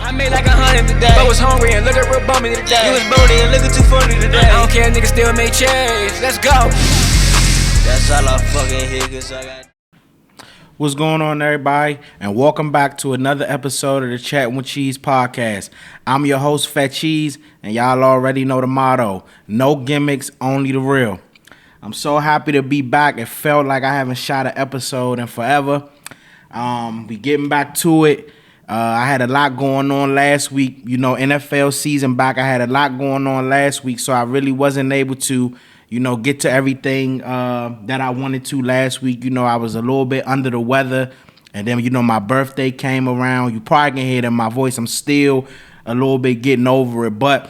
I made like 100 today, but was hungry and looking real bummy today. You was bony and looking too funny today. I don't care, niggas still make change. Let's go. That's all I fucking hear, cause I got. What's going on, everybody, and welcome back to another episode of the Chat with Cheese podcast. I'm your host, Fat Cheese, and y'all already know the motto: no gimmicks, only the real. I'm so happy to be back. It felt like I haven't shot an episode in forever. We getting back to it. I had a lot going on last week. You know, NFL season back. I had a lot going on last week, so I really wasn't able to, get to everything that I wanted to last week. I was a little bit under the weather. And then, my birthday came around. You probably can hear it in my voice. I'm still a little bit getting over it. But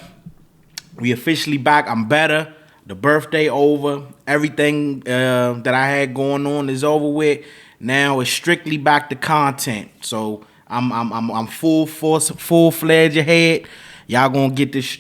we officially back. I'm better. The birthday over. Everything that I had going on is over with. Now it's strictly back to content. So I'm full force, full-fledged ahead. Y'all gonna get this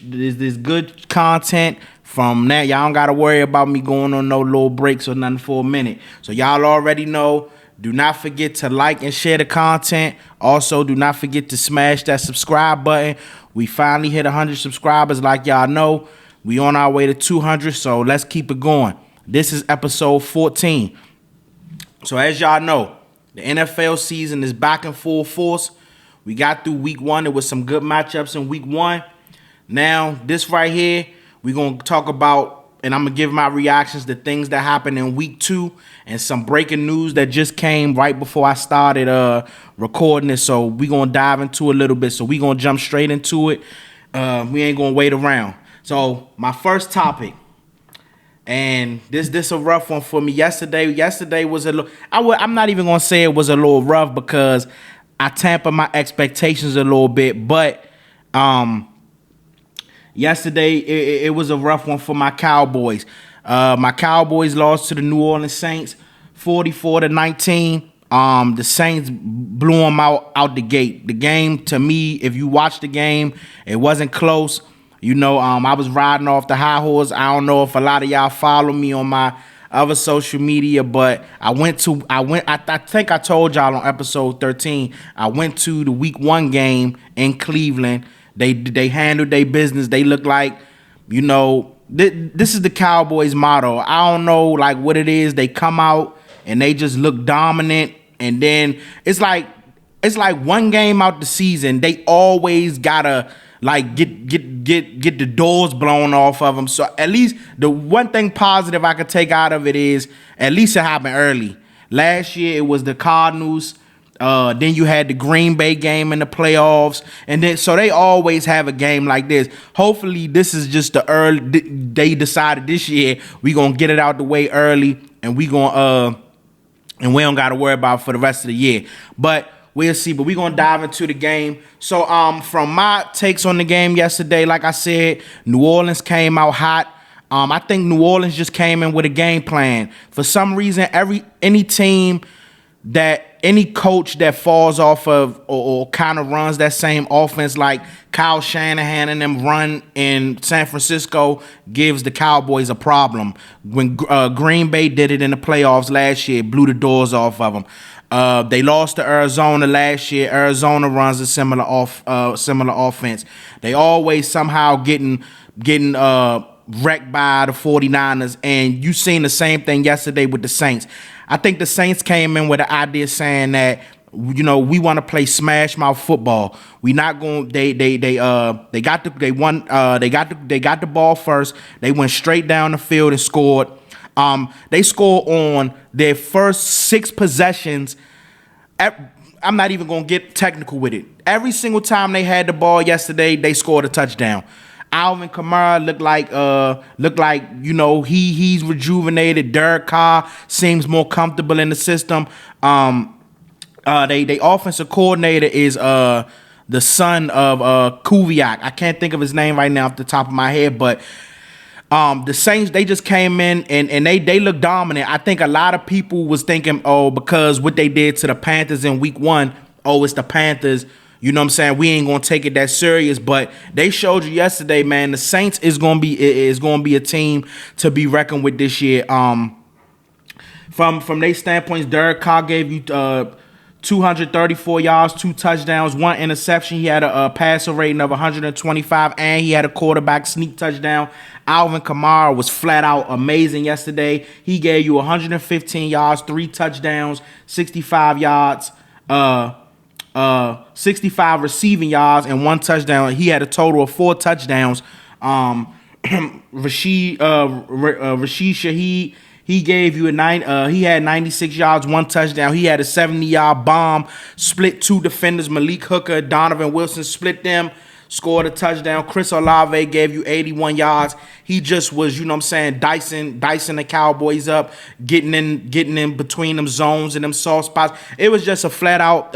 good content. From that, y'all don't got to worry about me going on no little breaks or nothing for a minute. So y'all already know, do not forget to like and share the content. Also, do not forget to smash that subscribe button. We finally hit 100 subscribers like y'all know. We on our way to 200, so let's keep it going. This is episode 14. So as y'all know, the NFL season is back in full force. We got through week one. There was some good matchups in week one. Now, this right here, we're going to talk about, and I'm going to give my reactions to things that happened in week two and some breaking news that just came right before I started recording it. So we're going to dive into a little bit. So we're going to jump straight into it. We ain't going to wait around. So my first topic, and this a rough one for me. Yesterday was a little, I'm not even going to say it was a little rough because I tampered my expectations a little bit. But yesterday, it was a rough one for my Cowboys. My Cowboys lost to the New Orleans Saints, 44-19. The Saints blew them out the gate. The game, to me, if you watch the game, it wasn't close. I was riding off the high horse. I don't know if a lot of y'all follow me on my other social media, but I think I told y'all on episode 13, I went to the week one game in Cleveland. They handled their business. They look like, this is the Cowboys motto. I don't know like what it is. They come out and they just look dominant, and then it's like one game out the season, they always gotta like get the doors blown off of them. So at least the one thing positive I could take out of it is at least it happened early. Last year it was the Cardinals. Then you had the Green Bay game in the playoffs, and then so they always have a game like this. Hopefully, this is just the early. They decided this year we gonna get it out the way early, and we don't gotta worry about it for the rest of the year. But we'll see. But we gonna dive into the game. So from my takes on the game yesterday, like I said, New Orleans came out hot. I think New Orleans just came in with a game plan. For some reason, any coach that falls off of or kind of runs that same offense like Kyle Shanahan and them run in San Francisco gives the Cowboys a problem. When Green Bay did it in the playoffs last year, it blew the doors off of them. They lost to Arizona last year. Arizona runs a similar offense. They always somehow getting wrecked by the 49ers, and you seen the same thing yesterday with the Saints. I think the Saints came in with the idea saying that, we want to play smash mouth football. We not going. They got the ball first. They went straight down the field and scored. They scored on their first 6 possessions. I'm not even gonna get technical with it. Every single time they had the ball yesterday, they scored a touchdown. Alvin Kamara looked like he's rejuvenated. Derek Carr seems more comfortable in the system. They offensive coordinator is the son of Kubiak. I can't think of his name right now off the top of my head, but the Saints, they just came in and they look dominant. I think a lot of people was thinking, because what they did to the Panthers in week one, it's the Panthers. You know what I'm saying? We ain't gonna take it that serious, but they showed you yesterday, man. The Saints is gonna be a team to be reckoned with this year. From their standpoints, Derek Carr gave you 234 yards, 2 touchdowns, 1 interception. He had a passer rating of 125, and he had a quarterback sneak touchdown. Alvin Kamara was flat out amazing yesterday. He gave you 115 yards, 3 touchdowns, 65 yards, 65 receiving yards, and 1 touchdown. He had a total of 4 touchdowns. Rashid Shaheed, he gave you he had 96 yards, 1 touchdown. He had a 70-yard bomb, split 2 defenders, Malik Hooker, Donovan Wilson, split them, scored a touchdown. Chris Olave gave you 81 yards. He just was, dicing the Cowboys up, getting in between them zones and them soft spots. It was just a flat out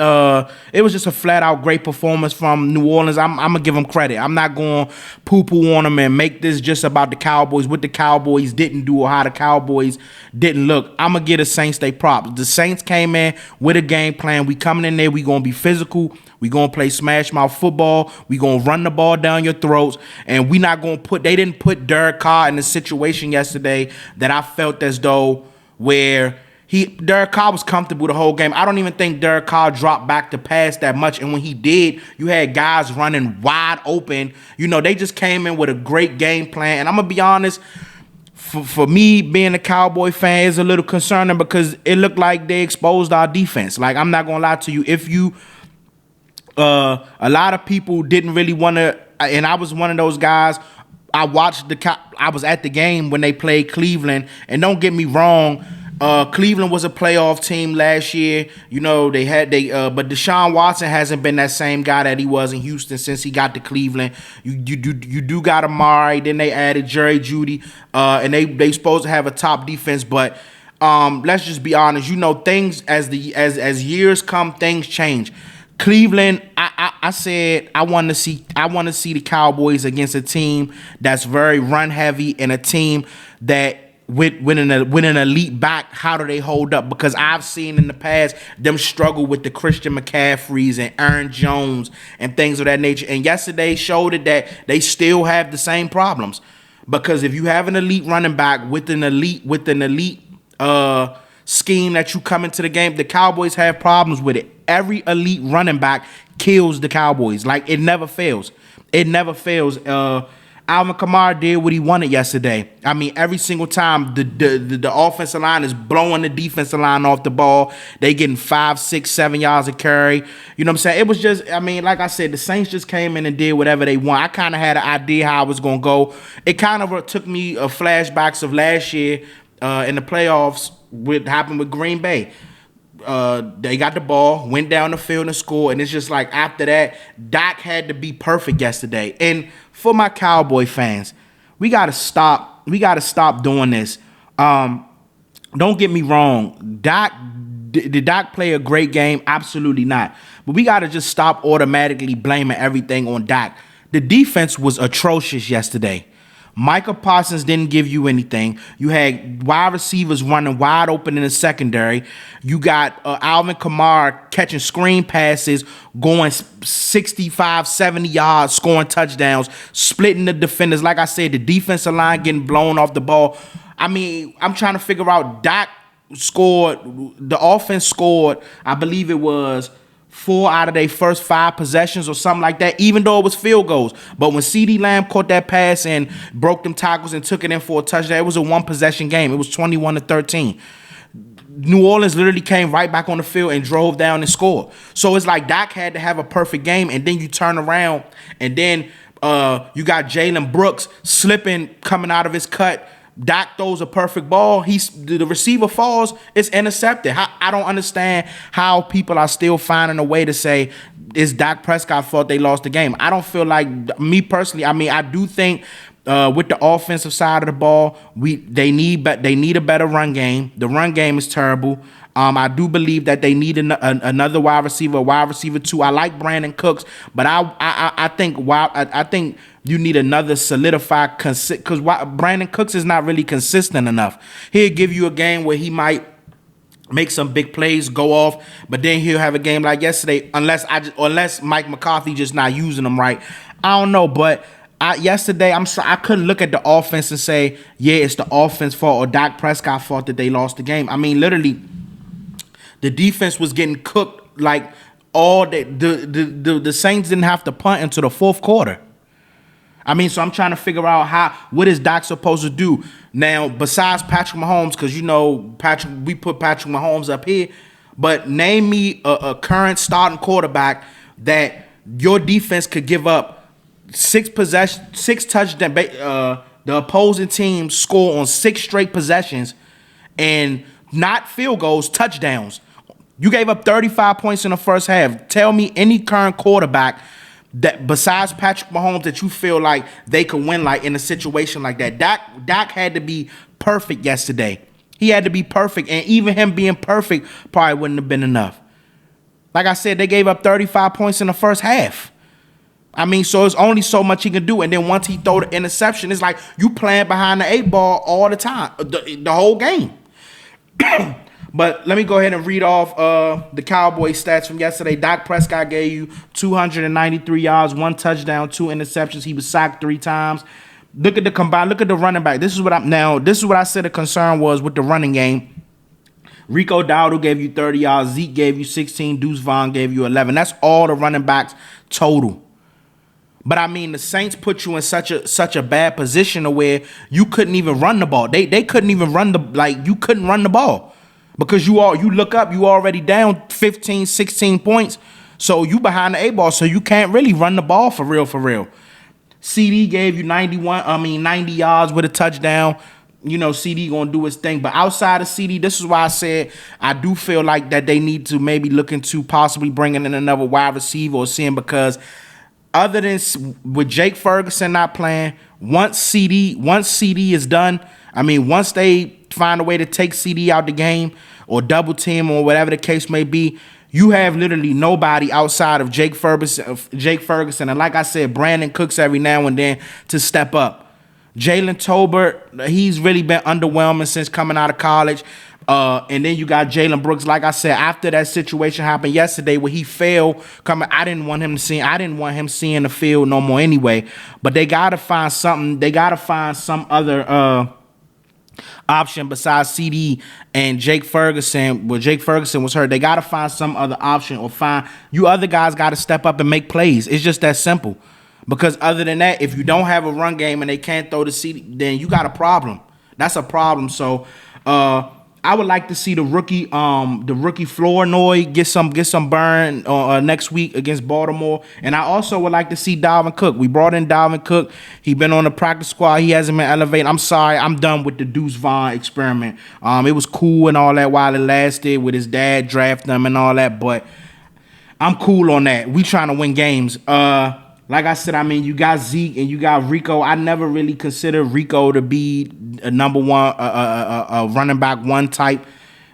great performance from New Orleans. I'm gonna give them credit. I'm not going to poo-poo on them and make this just about the Cowboys, what the Cowboys didn't do or how the Cowboys didn't look. I'm gonna give the Saints they props. The Saints came in with a game plan. We coming in there, we gonna be physical. We gonna play smash mouth football. We gonna run the ball down your throats, and we not gonna they didn't put Derek Carr in a situation yesterday that I felt as though where Derek Carr was comfortable the whole game. I don't even think Derek Carr dropped back to pass that much, and when he did, you had guys running wide open. They just came in with a great game plan, and I'm gonna be honest. For me, being a Cowboy fan is a little concerning because it looked like they exposed our defense. Like, I'm not gonna lie to you. If you a lot of people didn't really want to, and I was one of those guys. I was at the game when they played Cleveland, and don't get me wrong, Cleveland was a playoff team last year. But Deshaun Watson hasn't been that same guy that he was in Houston since he got to Cleveland. You do got Amari, then they added Jerry Jeudy, and they supposed to have a top defense, but let's just be honest. Things as years come, things change. Cleveland, I said I want to see the Cowboys against a team that's very run heavy and a team that with an elite back. How do they hold up? Because I've seen in the past them struggle with the Christian McCaffreys and Aaron Jones and things of that nature. And yesterday showed it that they still have the same problems. Because if you have an elite running back with an elite scheme that you come into the game, the Cowboys have problems with it. Every elite running back kills the Cowboys. Like, it never fails. It never fails. Alvin Kamara did what he wanted yesterday. I mean, every single time the offensive line is blowing the defensive line off the ball. They getting 5, 6, 7 yards of carry. You know what I'm saying? It was just, like I said, the Saints just came in and did whatever they want. I kind of had an idea how it was going to go. It kind of took me flashbacks of last year in the playoffs. What happened with Green Bay. They got the ball, went down the field and scored, and it's just like after that, Dak had to be perfect yesterday. And for my Cowboy fans, we gotta stop doing this. Don't get me wrong, did Dak play a great game? Absolutely not. But we gotta just stop automatically blaming everything on Dak. The defense was atrocious yesterday. Micah Parsons didn't give you anything. You had wide receivers running wide open in the secondary. You got Alvin Kamara catching screen passes, going 65, 70 yards, scoring touchdowns, splitting the defenders. Like I said, the defensive line getting blown off the ball. I'm trying to figure out, Dak scored, the offense scored, I believe it was 4 out of their first 5 possessions or something like that, even though it was field goals. But when CeeDee Lamb caught that pass and broke them tackles and took it in for a touchdown, it was a 1-possession game. It was 21-13. New Orleans literally came right back on the field and drove down and scored. So it's like Dak had to have a perfect game, and then you turn around, and then you got Jalen Brooks slipping, coming out of his cut. Dak throws a perfect ball. The receiver falls. It's intercepted. I don't understand how people are still finding a way to say it's Dak Prescott's fault they lost the game. I don't feel like, me personally, I do think with the offensive side of the ball, they need a better run game. The run game is terrible. I do believe that they need another wide receiver, a wide receiver too. I like Brandon Cooks, but I think you need another solidified, because Brandon Cooks is not really consistent enough. He'll give you a game where he might make some big plays, go off, but then he'll have a game like yesterday, unless Mike McCarthy just not using him right. I don't know, but yesterday I couldn't look at the offense and say, yeah, it's the offense fault or Dak Prescott fault that they lost the game. Literally, the defense was getting cooked like all the Saints didn't have to punt into the fourth quarter. I mean, so I'm trying to figure out what is Dak supposed to do now besides Patrick Mahomes, because we put Patrick Mahomes up here, but name me a current starting quarterback that your defense could give up 6 touchdowns. The opposing team score on 6 straight possessions, and not field goals, touchdowns. You gave up 35 points in the first half. Tell me any current quarterback that besides Patrick Mahomes that you feel like they could win like in a situation like that. Dak had to be perfect yesterday. He had to be perfect, and even him being perfect probably wouldn't have been enough. Like I said, they gave up 35 points in the first half. I mean, so it's only so much he can do, and then once he throw the interception, it's like you playing behind the 8 ball all the time, the whole game. But let me go ahead and read off the Cowboys stats from yesterday. Dak Prescott gave you 293 yards, 1 touchdown, 2 interceptions. He was sacked 3 times. Look at the combined. Look at the running back. This is what I said the concern was with the running game. Rico Dowdle gave you 30 yards. Zeke gave you 16. Deuce Vaughn gave you 11. That's all the running backs total. But I mean, the Saints put you in such a bad position to where you couldn't even run the ball. They couldn't even you couldn't run the ball. Because you look up, you already down 15, 16 points. So you behind the 8 ball, so you can't really run the ball for real. CD gave you 90 yards with a touchdown. You know, CD gonna do his thing. But outside of CD, this is why I said I do feel like that they need to maybe look into possibly bringing in another wide receiver or seeing, because other than with Jake Ferguson not playing, once CD is done, I mean, once they find a way to take CD out the game or double team or whatever the case may be, you have literally nobody outside of Jake Ferguson, and like I said, Brandon Cooks every now and then to step up. Jalen Tolbert, he's really been underwhelming since coming out of college. And then you got Jalen Brooks. Like I said, after that situation happened yesterday where he failed I didn't want him seeing the field no more anyway. But they gotta find something. They gotta find some other option besides CD and Jake Ferguson. Well, Jake Ferguson was hurt. They got to find some other option, or find you other guys got to step up and make plays. It's just that simple. Because other than that, if you don't have a run game and they can't throw the CD, then you got a problem. That's a problem. So I would like to see the rookie Flournoy get some burn next week against Baltimore, and I also would like to see Dalvin Cook. We brought in Dalvin Cook. He been on the practice squad. He hasn't been elevated. I'm sorry. I'm done with the Deuce Vaughn experiment. It was cool and all that while it lasted with his dad drafting him and all that, but I'm cool on that. We trying to win games. Like I said, I mean, you got Zeke and you got Rico. I never really considered Rico to be a number one, a running back 1 type.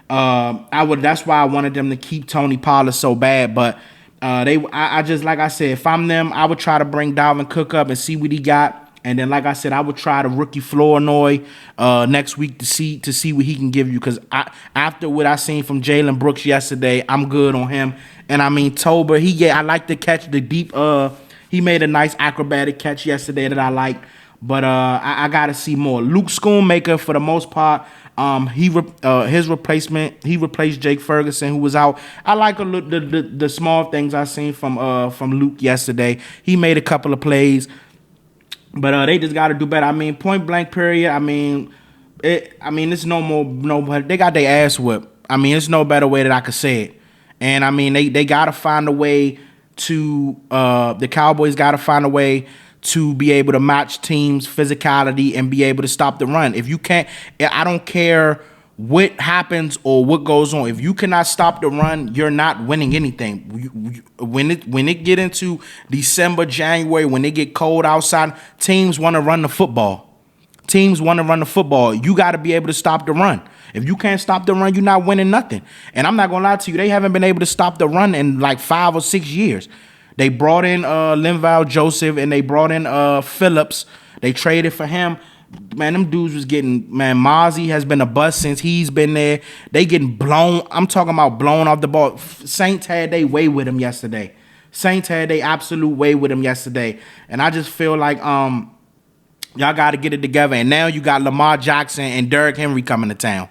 That's why I wanted them to keep Tony Pollard so bad. But I just, like I said, if I'm them, I would try to bring Dalvin Cook up and see what he got. And then, like I said, I would try the rookie Flournoy next week to see what he can give you. Because after what I seen from Jalen Brooks yesterday, I'm good on him. And I mean, Tober, I like to catch the deep. He made a nice acrobatic catch yesterday that I liked, but I got to see more. Luke Schoonmaker, for the most part, his replacement, he replaced Jake Ferguson, who was out. I like the small things I seen from Luke yesterday. He made a couple of plays, but they just got to do better. I mean, point blank period. I mean, it's no. They got their ass whipped. I mean, it's no better way that I could say it. And I mean, they got to find a way to the Cowboys got to find a way to be able to match teams' physicality and be able to stop the run. If you can't, I don't care what happens or what goes on. If you cannot stop the run, you're not winning anything. When it get into December, January, when it get cold outside, teams want to run the football. You got to be able to stop the run. If you can't stop the run, you're not winning nothing. And I'm not going to lie to you, they haven't been able to stop the run in like 5 or 6 years. They brought in Linval Joseph and they brought in Phillips. They traded for him. Man, them dudes was getting, Mozzie has been a bust since he's been there. They getting blown. I'm talking about blown off the ball. Saints had their way with him yesterday. Absolute way with him yesterday. And I just feel like y'all got to get it together. And now you got Lamar Jackson and Derrick Henry coming to town.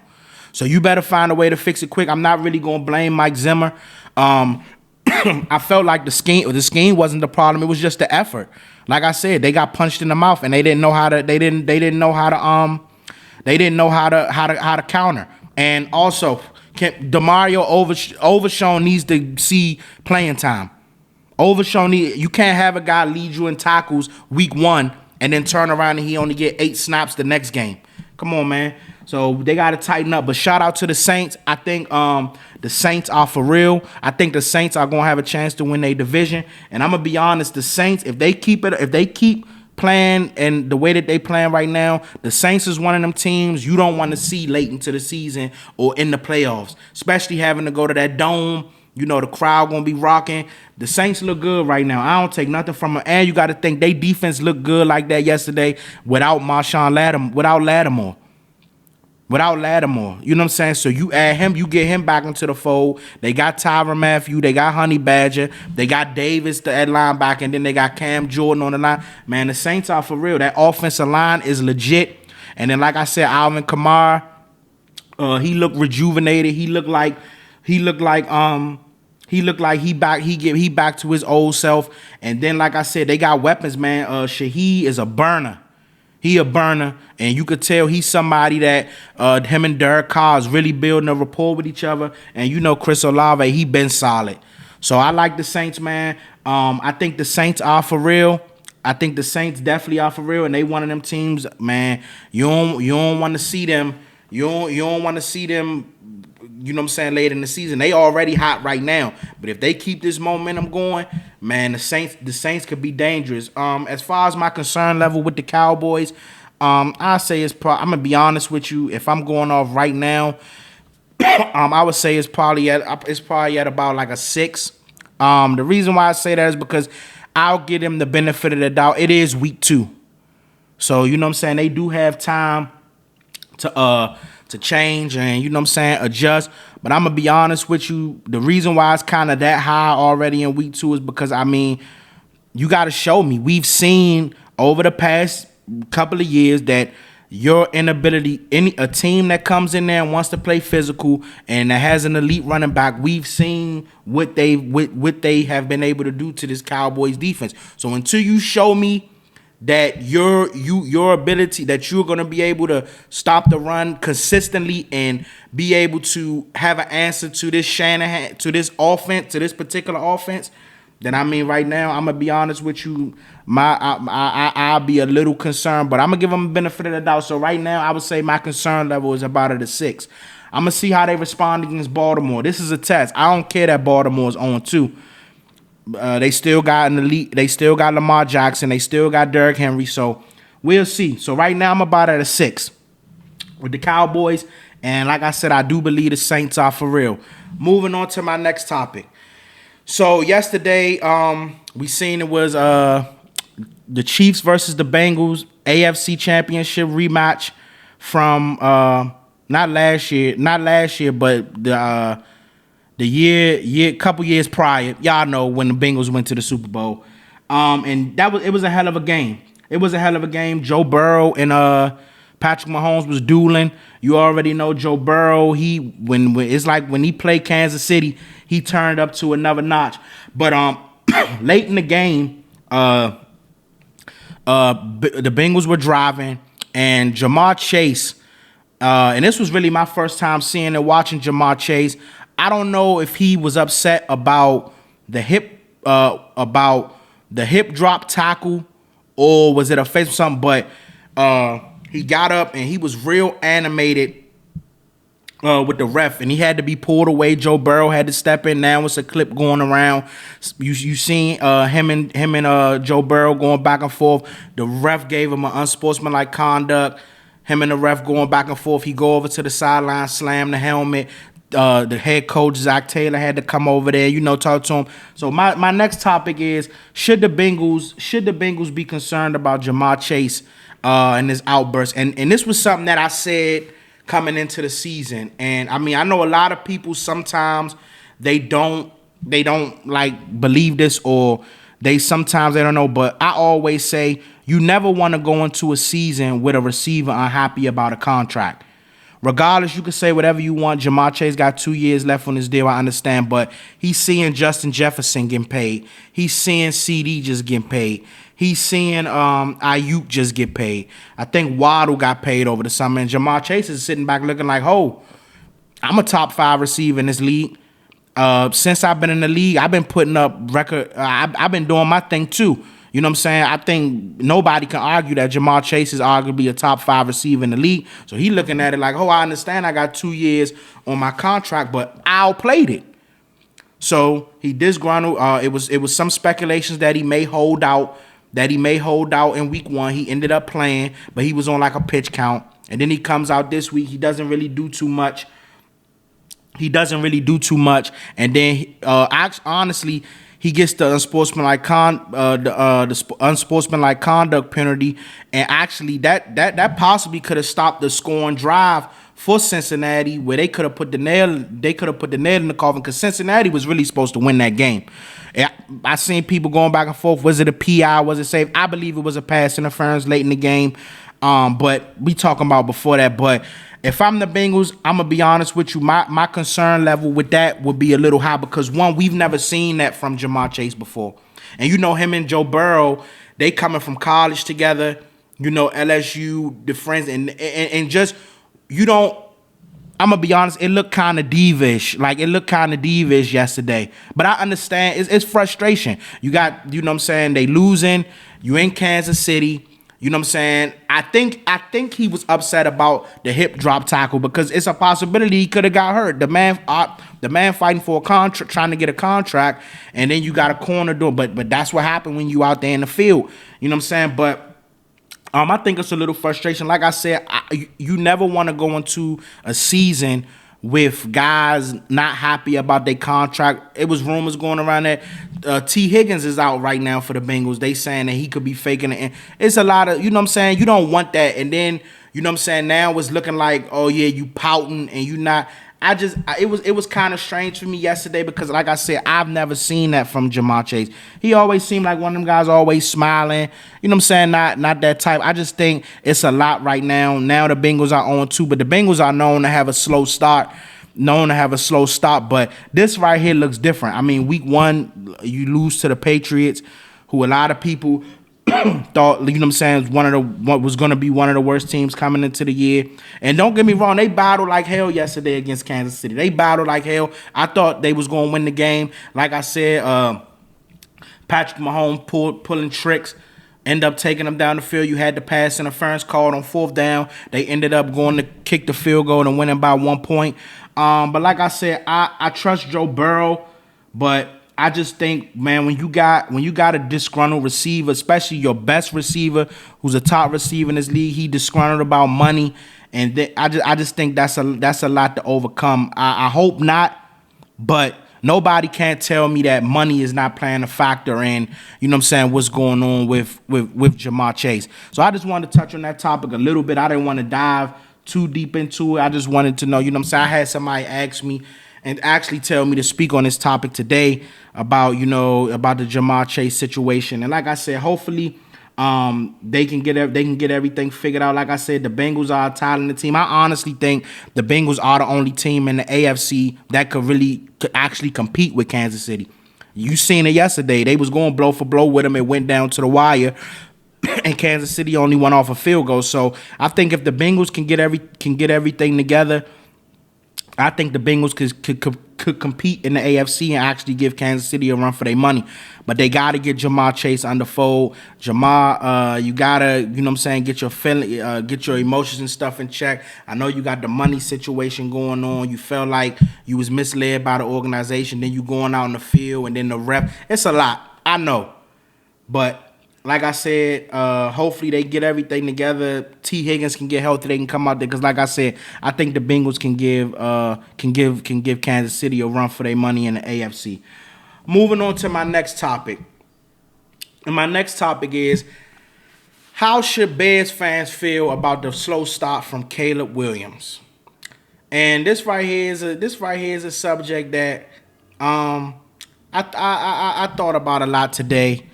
So you better find a way to fix it quick. I'm not really gonna blame Mike Zimmer. I felt like the scheme wasn't the problem. It was just the effort. Like I said, they got punched in the mouth and they didn't know how to counter. And also, Demario Overshown needs to see playing time. You can't have a guy lead you in tackles week 1 and then turn around and he only get 8 snaps the next game. Come on, man. So they got to tighten up. But shout out to the Saints. I think the Saints are for real. I think the Saints are going to have a chance to win their division. And I'm going to be honest, the Saints, if they keep playing and the way that they playing right now, the Saints is one of them teams you don't want to see late into the season or in the playoffs, especially having to go to that dome. You know, the crowd going to be rocking. The Saints look good right now. I don't take nothing from them. And you got to think they defense looked good like that yesterday without Lattimore. Without Lattimore. You know what I'm saying? So you add him, you get him back into the fold. They got Tyrann Mathieu. They got Honey Badger. They got Davis at linebacker. And then they got Cam Jordan on the line. Man, the Saints are for real. That offensive line is legit. And then, like I said, Alvin Kamara, he looked rejuvenated. He looked like he back to his old self. And then, like I said, they got weapons, man. Shaheed is a burner. He a burner, and you could tell he's somebody that him and Derek Carr is really building a rapport with each other. And you know Chris Olave, he been solid. So I like the Saints, man. I think the Saints are for real. I think the Saints definitely are for real, and they one of them teams, man. You don't want to see them. You don't want to see them. You know what I'm saying, later in the season. They already hot right now. But if they keep this momentum going, man, the Saints could be dangerous. As far as my concern level with the Cowboys, I say I'm gonna be honest with you. If I'm going off right now, I would say it's probably at about like a 6. The reason why I say that is because I'll give them the benefit of the doubt. It is week 2. So you know what I'm saying, they do have time to change and, you know what I'm saying, adjust. But I'm going to be honest with you. The reason why it's kind of that high already in week 2 is because, I mean, you got to show me. We've seen over the past couple of years that your inability, a team that comes in there and wants to play physical and that has an elite running back, we've seen what they have been able to do to this Cowboys defense. So until you show me that your ability, that you're going to be able to stop the run consistently and be able to have an answer to this Shanahan, to this offense, to this particular offense, then I mean, right now, I'm gonna be honest with you, I'll be a little concerned, but I'm gonna give them a benefit of the doubt. So right now, I would say my concern level is about at a 6. I'm gonna see how they respond against Baltimore. This is a test. I don't care that Baltimore's 0-2. They still got an elite. They still got Lamar Jackson. They still got Derrick Henry. So we'll see. So right now I'm about at a 6 with the Cowboys. And like I said, I do believe the Saints are for real. Moving on to my next topic. So yesterday, we seen it was the Chiefs versus the Bengals AFC Championship rematch from not last year, but the couple years prior. Y'all know when the Bengals went to the Super Bowl. And it was a hell of a game. It was a hell of a game. Joe Burrow and Patrick Mahomes was dueling. You already know Joe Burrow. When it's like when he played Kansas City, he turned up to another notch. But late in the game, the Bengals were driving, and Jamarr Chase, and this was really my first time seeing and watching Jamarr Chase. I don't know if he was upset about the hip drop tackle, or was it a face or something, but he got up and he was real animated with the ref, and he had to be pulled away. Joe Burrow had to step in. Now it's a clip going around. You seen him and Joe Burrow going back and forth. The ref gave him an unsportsmanlike conduct. Him and the ref going back and forth. He go over to the sideline, slam the helmet. The head coach, Zach Taylor, had to come over there, talk to him. So my next topic is, should the Bengals be concerned about Jamarr Chase and his outburst? And this was something that I said coming into the season. And I mean, I know a lot of people sometimes they don't like believe this, or sometimes they don't know, but I always say you never want to go into a season with a receiver unhappy about a contract. Regardless, you can say whatever you want. Jamarr Chase got 2 years left on his deal. I understand, but he's seeing Justin Jefferson getting paid. He's seeing CD just getting paid. He's seeing Ayuk just get paid. I think Waddle got paid over the summer, and Jamarr Chase is sitting back looking like, "Oh, I'm a top 5 receiver in this league." Since I've been in the league, I've been putting up record. I've been doing my thing too. You know what I'm saying? I think nobody can argue that Jamarr Chase is arguably a top 5 receiver in the league. So he looking at it like, "Oh, I understand. I got 2 years on my contract, but I outplayed it." So he disgruntled. It was some speculations that he may hold out. In week 1. He ended up playing, but he was on like a pitch count. And then he comes out this week. He doesn't really do too much. And then, honestly, he gets the unsportsmanlike conduct penalty, and actually that possibly could have stopped the scoring drive for Cincinnati, where they could have put the nail in the coffin, because Cincinnati was really supposed to win that game. I seen people going back and forth. Was it a PI? Was it safe? I believe it was a pass interference late in the game. But we talking about before that. But if I'm the Bengals, I'm gonna be honest with you. My concern level with that would be a little high, because one, we've never seen that from Jamarr Chase before, and you know him and Joe Burrow, they coming from college together. You know, LSU, the friends, and just you don't. I'm gonna be honest. It looked kind of divish. Yesterday. But I understand. It's frustration. You got, you know what I'm saying. They losing. You in Kansas City. You know what I'm saying? I think he was upset about the hip drop tackle, because it's a possibility he could have got hurt. The man fighting for a contract, trying to get a contract, and then you got a corner door. But that's what happened when you out there in the field. You know what I'm saying? But I think it's a little frustration. Like I said, you never want to go into a season with guys not happy about their contract. It was rumors going around that T. Higgins is out right now for the Bengals. They saying that he could be faking it. And it's a lot of, you know what I'm saying? You don't want that. And then, you know what I'm saying, now it's looking like, oh yeah, you pouting and you not. It was kind of strange for me yesterday, because like I said, I've never seen that from Jamarr Chase. He always seemed like one of them guys, always smiling. You know what I'm saying? Not that type. I just think it's a lot right now. Now the Bengals are on 2, but the Bengals are known to have a slow start. But this right here looks different. I mean, week 1, you lose to the Patriots, who a lot of people thought, you know what I'm saying, what was going to be one of the worst teams coming into the year. And don't get me wrong, they battled like hell yesterday against Kansas City. They battled like hell. I thought they was going to win the game. Like I said, Patrick Mahomes pulling tricks, end up taking them down the field. You had the pass interference called on 4th down. They ended up going to kick the field goal and winning by 1 point. But like I said, I trust Joe Burrow, but I just think, man, when you got a disgruntled receiver, especially your best receiver, who's a top receiver in this league, he disgruntled about money, and I just think that's a lot to overcome. I hope not, but nobody can't tell me that money is not playing a factor in, you know what I'm saying, what's going on with Jamarr Chase. So I just wanted to touch on that topic a little bit. I didn't want to dive too deep into it. I just wanted to know, you know what I'm saying, I had somebody ask me and actually tell me to speak on this topic today about the Jamarr Chase situation. And like I said, hopefully they can get everything figured out. Like I said, the Bengals are a talented team. I honestly think the Bengals are the only team in the AFC that could actually compete with Kansas City. You seen it yesterday. They was going blow for blow with them. It went down to the wire. And Kansas City only went off a field goal. So I think if the Bengals can get everything together, I think the Bengals could compete in the AFC and actually give Kansas City a run for their money. But they got to get Jamarr Chase under fold. Jamarr, you got to, you know what I'm saying, get your emotions and stuff in check. I know you got the money situation going on. You felt like you was misled by the organization. Then you going out in the field and then the ref. It's a lot. I know. But like I said, hopefully they get everything together. T. Higgins can get healthy. They can come out there, because, like I said, I think the Bengals can give Kansas City a run for their money in the AFC. Moving on to my next topic, and my next topic is, how should Bears fans feel about the slow start from Caleb Williams? And this right here is a subject that I thought about a lot today.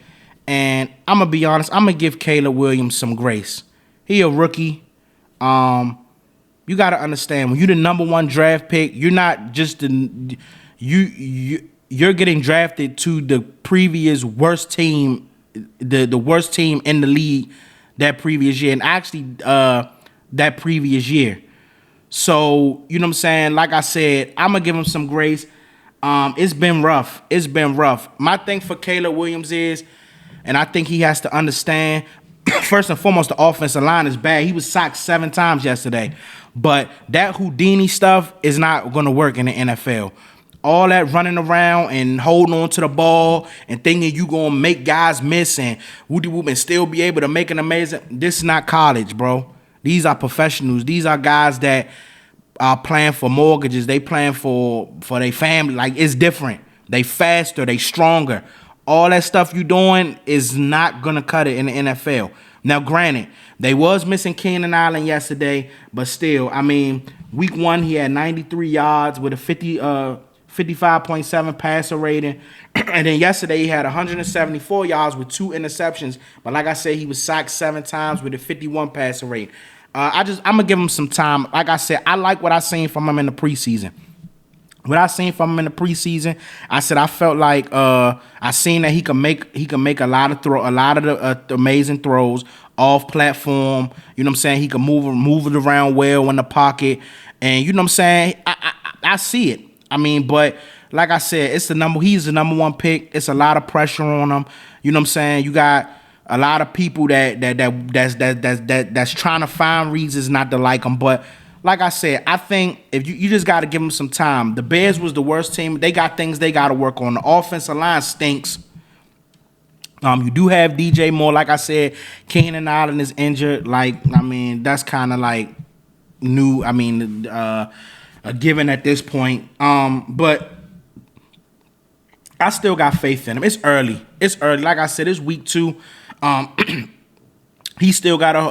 And I'm going to be honest, I'm going to give Caleb Williams some grace. He a rookie. You got to understand, when you're the number one draft pick, you're not just you're getting drafted to the previous worst team, the worst team in the league that previous year, and actually that previous year. So, you know what I'm saying? Like I said, I'm going to give him some grace. It's been rough. It's been rough. My thing for Caleb Williams is, and I think he has to understand, first and foremost, the offensive line is bad. He was sacked 7 times yesterday. But that Houdini stuff is not going to work in the NFL. All that running around and holding on to the ball and thinking you going to make guys miss and woody whoop and still be able to make an amazing. This is not college, bro. These are professionals. These are guys that are playing for mortgages. They playing for their family. Like, it's different. They faster. They stronger. All that stuff you doing is not going to cut it in the NFL. Now, granted, they was missing Keenan Allen yesterday, but still, I mean, week 1, he had 93 yards with a 55.7 passer rating. And then yesterday, he had 174 yards with 2 interceptions. But like I said, he was sacked 7 times with a 51 passer rating. I'm going to give him some time. Like I said, I like what I seen from him in the preseason. What I seen from him in the preseason, I said I felt like I seen that he could make a lot of the amazing throws off platform. You know what I'm saying? He could move it around well in the pocket, and you know what I'm saying. I see it. I mean, but like I said, he's the number 1 pick. It's a lot of pressure on him. You know what I'm saying? You got a lot of people that's trying to find reasons not to like him, but. Like I said, I think if you just got to give them some time. The Bears was the worst team. They got things they got to work on. The offensive line stinks. You do have DJ Moore. Like I said, Keenan Allen is injured. Like, I mean, that's kind of like new. I mean, a given at this point. But I still got faith in him. It's early. Like I said, it's week 2. He still got a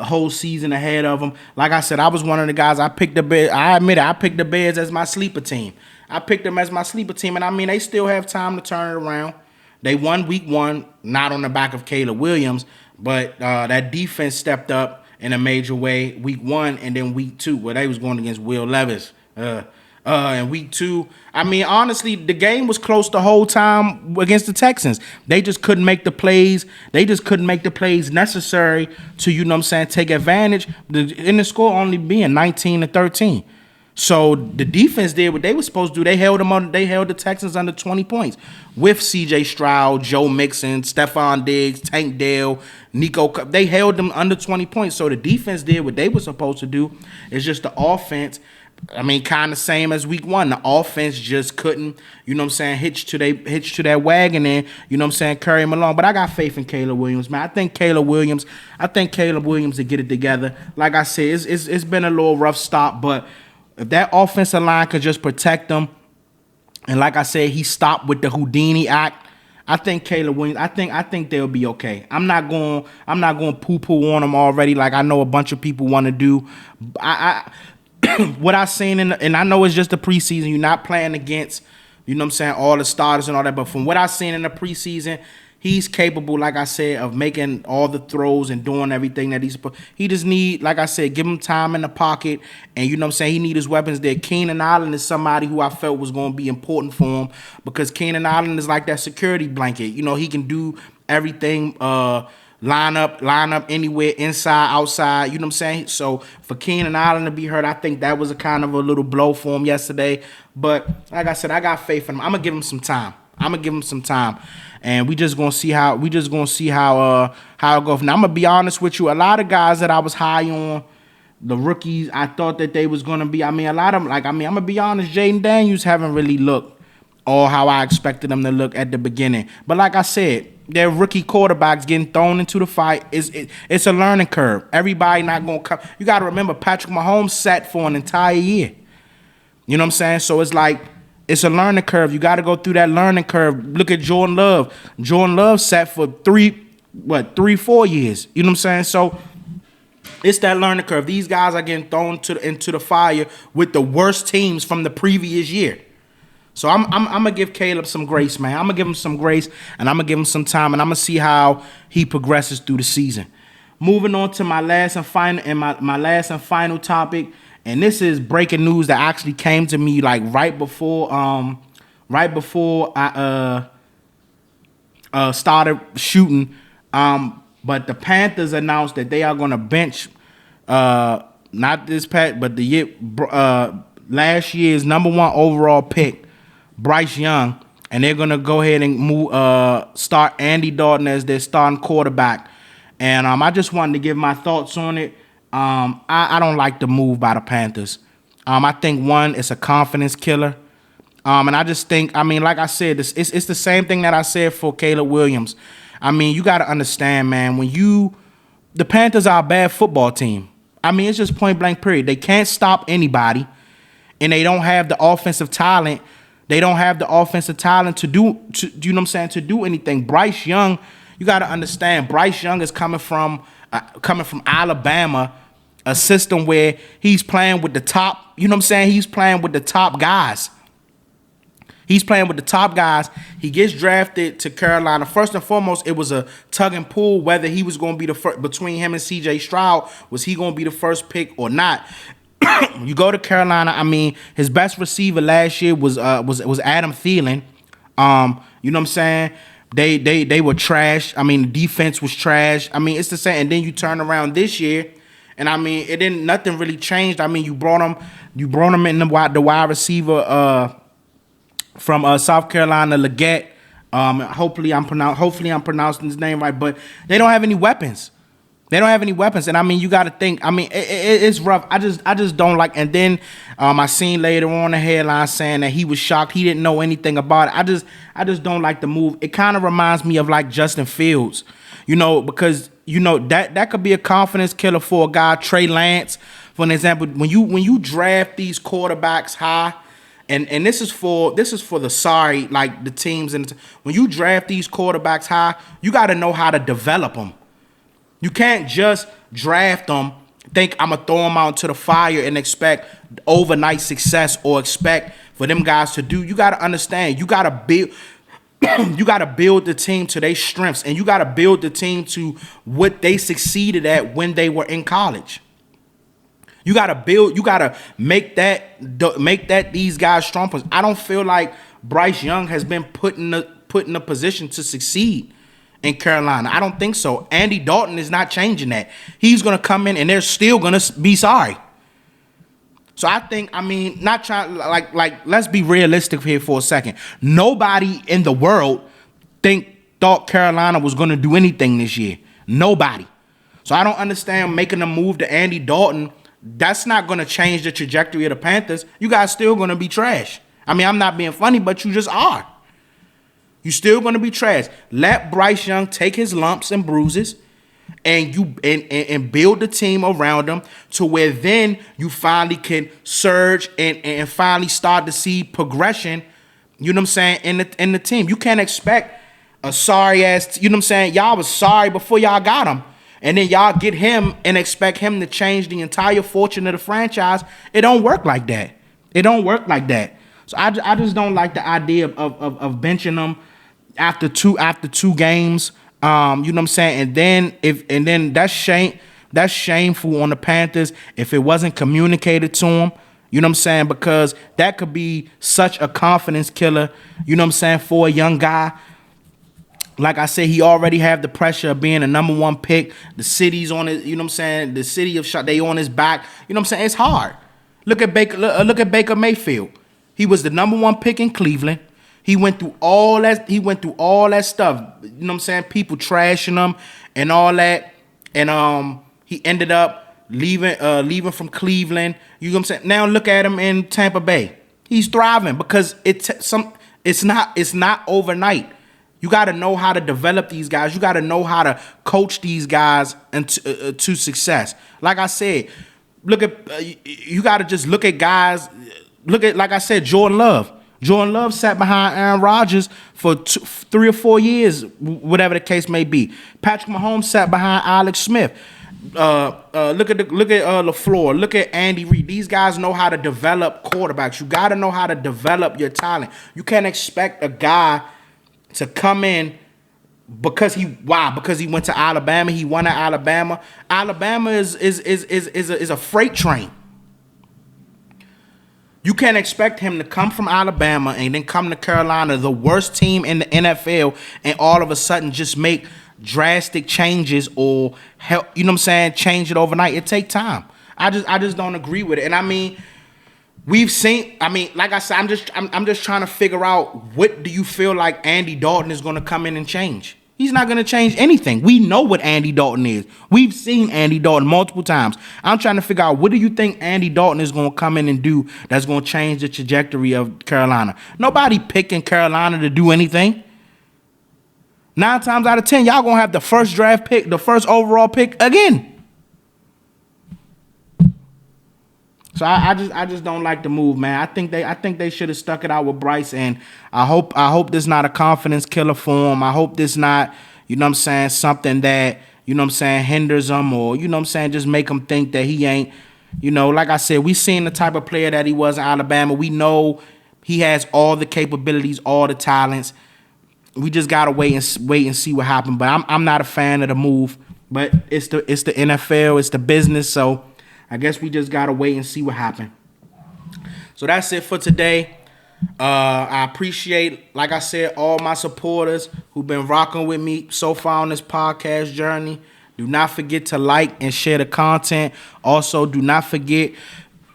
whole season ahead of him. Like I said, I was one of the guys. I picked the Bears. I admit it. I picked the Bears as my sleeper team. And I mean, they still have time to turn it around. They won week 1, not on the back of Caleb Williams, but that defense stepped up in a major way week 1, and then week 2, where they was going against Will Levis. In week 2, I mean, honestly, the game was close the whole time against the Texans. They just couldn't make the plays. They just couldn't make the plays necessary to, you know what I'm saying, take advantage. In the score only being 19-13. So the defense did what they were supposed to do. They held the Texans under 20 points with C.J. Stroud, Joe Mixon, Stephon Diggs, Tank Dell, Nico. They held them under 20 points. So the defense did what they were supposed to do. It's just the offense. I mean, kind of same as week 1. The offense just couldn't, you know what I'm saying, hitch to that wagon and, you know what I'm saying, carry him along. But I got faith in Caleb Williams, man. I think Caleb Williams will get it together. Like I said, it's been a little rough stop, but if that offensive line could just protect them, and like I said, he stopped with the Houdini act, I think Caleb Williams, I think they'll be okay. I'm not going poo-poo on them already like I know a bunch of people want to do. What I seen and I know it's just the preseason. You're not playing against, you know what I'm saying, all the starters and all that. But from what I seen in the preseason, he's capable, like I said, of making all the throws and doing everything that he's supposed. He just need, like I said, give him time in the pocket. And you know what I'm saying, he need his weapons there. Keenan Allen is somebody who I felt was going to be important for him because Keenan Allen is like that security blanket. You know, he can do everything. Line up anywhere, inside, outside, you know what I'm saying? So for Keenan Allen to be hurt, I think that was a kind of a little blow for him yesterday. But like I said, I got faith in him. I'm gonna give him some time. And we just gonna see how it goes. Now I'm gonna be honest with you. A lot of guys that I was high on, the rookies, I thought that they was gonna be. I mean, a lot of them, I'm gonna be honest, Jaden Daniels haven't really looked or how I expected them to look at the beginning. But like I said, their rookie quarterbacks getting thrown into the fight. It's a learning curve. Everybody not going to come. You got to remember, Patrick Mahomes sat for an entire year. You know what I'm saying? So it's like, it's a learning curve. You got to go through that learning curve. Look at Jordan Love. Jordan Love sat for 3-4 years. You know what I'm saying? So it's that learning curve. These guys are getting thrown into the fire with the worst teams from the previous year. So I'm gonna give Caleb some grace, man. I'm gonna give him some grace, and I'm gonna give him some time, and I'm gonna see how he progresses through the season. moving on to my last and final topic, and this is breaking news that actually came to me like right before I started shooting. But the Panthers announced that they are going to bench not this pat, but the year last year's number 1 overall pick, Bryce Young, and they're gonna go ahead and start Andy Dalton as their starting quarterback. And I just wanted to give my thoughts on it. I don't like the move by the Panthers. I think one, it's a confidence killer. And I just think, like I said, it's the same thing that I said for Caleb Williams. You got to understand, man, the Panthers are a bad football team. It's just point blank period. They can't stop anybody, and they don't have the offensive talent. They don't have the offensive talent to do anything. Bryce Young, you got to understand, Bryce Young is coming from Alabama, a system where he's playing with the top, he's playing with the top guys. He gets drafted to Carolina. First and foremost, it was a tug and pull whether he was going to be the first, between him and C.J. Stroud. Was he going to be the first pick or not? You go to Carolina. His best receiver last year was Adam Thielen. They were trash. The defense was trash. It's the same. And then you turn around this year, and nothing really changed. You brought him in the wide receiver from South Carolina, Leggett. Hopefully I'm pronouncing his name right, but they don't have any weapons. And you got to think. It's rough. I just don't like. And then I seen later on the headline saying that he was shocked. He didn't know anything about it. I just don't like the move. It kind of reminds me of like Justin Fields, because that could be a confidence killer for a guy. Trey Lance, for an example, when you draft these quarterbacks high. And this is for the teams, and when you draft these quarterbacks high, you got to know how to develop them. You can't just draft them, think I'm gonna throw them out to the fire and expect overnight success or expect for them guys to do. You got to understand, you got to build the team to their strengths, and you got to build the team to what they succeeded at when they were in college. You gotta make that these guys strong points. I don't feel like Bryce Young has been put in a position to succeed in Carolina. I don't think so. Andy Dalton is not changing that. He's gonna come in and they're still gonna be sorry. So I think, not trying like let's be realistic here for a second. Nobody in the world thought Carolina was gonna do anything this year. Nobody. So I don't understand making a move to Andy Dalton. That's not going to change the trajectory of the Panthers. You guys still going to be trash. I'm not being funny, but you just are. You still going to be trash. Let Bryce Young take his lumps and bruises, and build the team around him to where then you finally can surge and finally start to see progression. In the team. You can't expect a sorry ass. Y'all was sorry before y'all got him. And then y'all get him and expect him to change the entire fortune of the franchise. It don't work like that. So I just don't like the idea of benching them after two games. And then that's shameful on the Panthers if it wasn't communicated to them. Because that could be such a confidence killer. For a young guy. Like I said, he already have the pressure of being a number 1 pick. The city's on it, the city of shot, they on his back. It's hard. Look at Baker Mayfield. He was the number 1 pick in Cleveland. He went through all that stuff. People trashing him and all that. And he ended up leaving from Cleveland. Now look at him in Tampa Bay. He's thriving because it's not overnight. You got to know how to develop these guys. You got to know how to coach these guys to success. Like I said, you got to just look at guys. Like I said, Jordan Love. Jordan Love sat behind Aaron Rodgers for 3 or 4 years, whatever the case may be. Patrick Mahomes sat behind Alex Smith. Look at LaFleur. Look at Andy Reid. These guys know how to develop quarterbacks. You got to know how to develop your talent. You can't expect a guy to come in Because he went to Alabama. He won at Alabama. Alabama is a freight train. You can't expect him to come from Alabama and then come to Carolina, the worst team in the NFL, and all of a sudden just make drastic changes or help, you know what I'm saying, change it overnight. It take time. I just don't agree with it. And I mean, we've seen, I mean, like I said, I'm just trying to figure out, what do you feel like Andy Dalton is going to come in and change? He's not going to change anything. We know what Andy Dalton is. We've seen Andy Dalton multiple times. I'm trying to figure out, what do you think Andy Dalton is going to come in and do that's going to change the trajectory of Carolina? Nobody picking Carolina to do anything. 9 times out of 10, y'all going to have the first draft pick, the first overall pick again. So I just don't like the move, man. I think they should have stuck it out with Bryce, and I hope this not a confidence killer for him. I hope this not, you know what I'm saying, something that, you know what I'm saying, hinders him, or, you know what I'm saying, just make him think that he ain't, you know, like I said, we seen the type of player that he was in Alabama. We know he has all the capabilities, all the talents. We just gotta wait and see what happens. But I'm not a fan of the move. But it's the NFL, it's the business, so I guess we just gotta wait and see what happens. So that's it for today. I appreciate, like I said, all my supporters who've been rocking with me so far on this podcast journey. Do not forget to like and share the content. Also, do not forget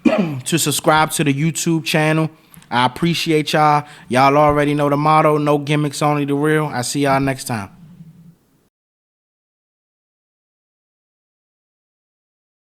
to subscribe to the YouTube channel. I appreciate y'all. Y'all already know the motto: no gimmicks, only the real. I see y'all next time.